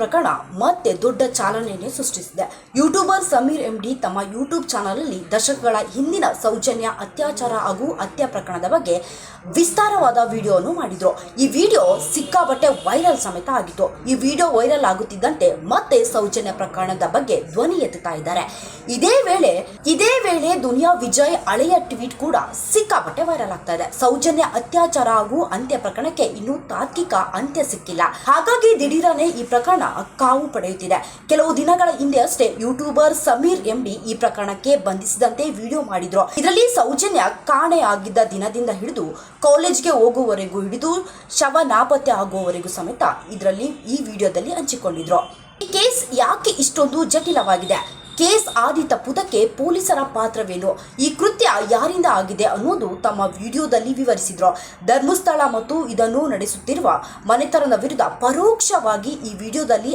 ಪ್ರಕರಣ ಮತ್ತೆ ದೊಡ್ಡ ಚಾಲನೆಯನ್ನು ಸೃಷ್ಟಿಸಿದೆ. ಯೂಟ್ಯೂಬರ್ ಸಮೀರ್ ಎಂಡಿ ತಮ್ಮ ಯೂಟ್ಯೂಬ್ ಚಾನಲ್ನಲ್ಲಿ ದಶಕಗಳ ಹಿಂದಿನ ಸೌಜನ್ಯ ಅತ್ಯಾಚಾರ ಹಾಗೂ ಹತ್ಯೆ ಪ್ರಕರಣದ ಬಗ್ಗೆ ವಿಸ್ತಾರವಾದ ವಿಡಿಯೋವನ್ನು ಮಾಡಿದ್ರು. ಈ ವಿಡಿಯೋ ಸಿಕ್ಕಾಪಟ್ಟೆ ವೈರಲ್ ಸಮೇತ ಆಗಿತ್ತು. ಈ ವಿಡಿಯೋ ವೈರಲ್ ಆಗುತ್ತಿದ್ದಂತೆ ಮತ್ತೆ ಸೌಜನ್ಯ ಪ್ರಕರಣದ ಬಗ್ಗೆ ಧ್ವನಿ ಎತ್ತುತ್ತಾ ಇದ್ದಾರೆ. ಇದೇ ವೇಳೆ ದುನಿಯಾ ವಿಜಯ್ ಹಳೆಯ ಟ್ವೀಟ್ ಕೂಡ ಸಿಕ್ಕಾಪಟ್ಟೆ ವೈರಲ್ ಆಗ್ತಾ ಇದೆ. ಸೌಜನ್ಯ ಅತ್ಯಾಚಾರ ಹಾಗೂ ಅಂತ್ಯ ಪ್ರಕರಣಕ್ಕೆ ಇನ್ನೂ ತಾರ್ಕಿಕ ಅಂತ್ಯ ಸಿಕ್ಕಿಲ್ಲ. ಹಾಗಾಗಿ ದಿಢೀರನೆ ಈ ಪ್ರಕರಣ ಕಾವು ಪಡೆಯುತ್ತಿದೆ. ಕೆಲವು ದಿನಗಳ ಹಿಂದೆ ಅಷ್ಟೇ ಯೂಟ್ಯೂಬರ್ ಸಮೀರ್ ಎಂಡಿ ಈ ಪ್ರಕರಣಕ್ಕೆ ಬಂಧಿಸಿದಂತೆ ವಿಡಿಯೋ ಮಾಡಿದ್ರು. ಇದರಲ್ಲಿ ಸೌಜನ್ಯ ಕಾಣೆ ಆಗಿದ್ದ ದಿನದಿಂದ ಹಿಡಿದು ಕಾಲೇಜ್ಗೆ ಹೋಗುವವರೆಗೂ ಹಿಡಿದು ಶವ ನಾಪತ್ತೆ ಆಗುವವರೆಗೂ ಸಮೇತ ಈ ವಿಡಿಯೋದಲ್ಲಿ ಹಂಚಿಕೊಂಡಿದ್ರು. ಈ ಕೇಸ್ ಯಾಕೆ ಇಷ್ಟೊಂದು ಜಟಿಲವಾಗಿದೆ? ಕೇಸ್ ಆದಿ ತಪ್ಪುವುದಕ್ಕೆ ಪೊಲೀಸರ ಪಾತ್ರವೇನು? ಈ ಕೃತ್ಯ ಯಾರಿಂದ ಆಗಿದೆ ಅನ್ನೋದು ತಮ್ಮ ವಿಡಿಯೋದಲ್ಲಿ ವಿವರಿಸಿದ್ರು. ಧರ್ಮಸ್ಥಳ ಮತ್ತು ಇದನ್ನು ನಡೆಸುತ್ತಿರುವ ಮನೆತನದ ವಿರುದ್ಧ ಪರೋಕ್ಷವಾಗಿ ಈ ವಿಡಿಯೋದಲ್ಲಿ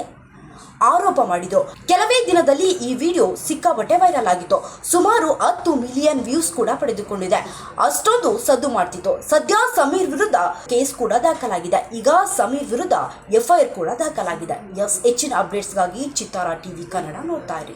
ಆರೋಪ ಮಾಡಿದ್ರು. ಕೆಲವೇ ದಿನದಲ್ಲಿ ಈ ವಿಡಿಯೋ ಸಿಕ್ಕಾಪಟ್ಟೆ ವೈರಲ್ ಆಗಿತ್ತು. ಸುಮಾರು 10 ಮಿಲಿಯನ್ ವ್ಯೂಸ್ ಕೂಡ ಪಡೆದುಕೊಂಡಿದೆ. ಅಷ್ಟೊಂದು ಸದ್ದು ಮಾಡ್ತಿತ್ತು. ಸದ್ಯ ಸಮೀರ್ ವಿರುದ್ಧ ಕೇಸ್ ಕೂಡ ದಾಖಲಾಗಿದೆ. ಈಗ ಸಮೀರ್ ವಿರುದ್ಧ FIR ಕೂಡ ದಾಖಲಾಗಿದೆ. ಹೆಚ್ಚಿನ ಅಪ್ಡೇಟ್ಸ್ಗಾಗಿ ಚಿತ್ತಾರ ಟಿವಿ ಕನ್ನಡ ನೋಡ್ತಾ ಇರಿ.